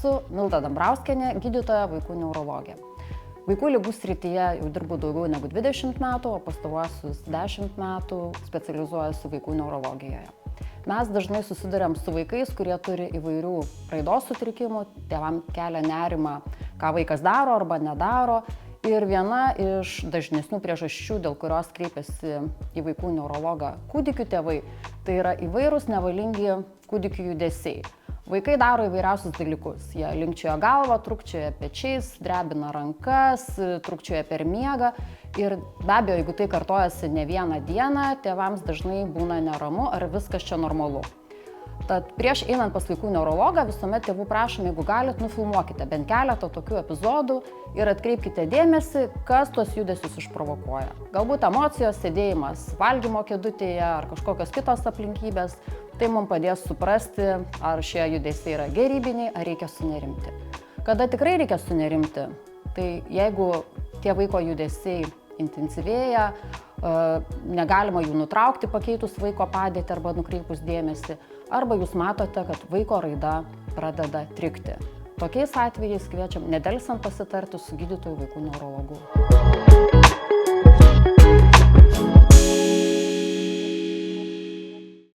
esu Milda Dambrauskienė, gydytoja vaikų neurologė. Vaikų ligų srityje jau dirbu daugiau negu 20 metų, o pastaruosius 10 metų specializuojuosi vaikų neurologijoje. Mes dažnai susiduriam su vaikais, kurie turi įvairių raidos sutrikimų, tėvams kelia nerimą, ką vaikas daro arba nedaro. Ir viena iš dažnesnių priežasčių, dėl kurios kreipiasi į vaikų neurologą kūdikių tėvai, tai yra įvairūs nevalingi kūdikių judesiai. Vaikai daro įvairiausius dalykus. Jie linkčioja galvą, trūkčioja pečiais, drebina rankas, trūkčioja per miegą. Ir be abejo, jeigu tai kartojasi ne vieną dieną, tėvams dažnai būna neramu, ar viskas čia normalu. Tad prieš einant pas vaikų neurologą visuomet tėvų prašom, jeigu galit, nufilmuokite bent keletą tokių epizodų ir atkreipkite dėmesį, kas tuos judesius išprovokuoja. Galbūt emocijos, sėdėjimas valgymo kėdutėje ar kažkokios kitos aplinkybės. Tai mums padės suprasti, ar šie judesiai yra gerybiniai, ar reikia sunerimti. Kada tikrai reikia sunerimti, tai jeigu tie vaiko judesiai intensyvėja, negalima jų nutraukti pakeitus vaiko padėtį arba nukreipus dėmesį, arba jūs matote, kad vaiko raida pradeda trikti. Tokiais atvejais kviečiam nedelsiant pasitarti su gydytoju vaikų neurologu.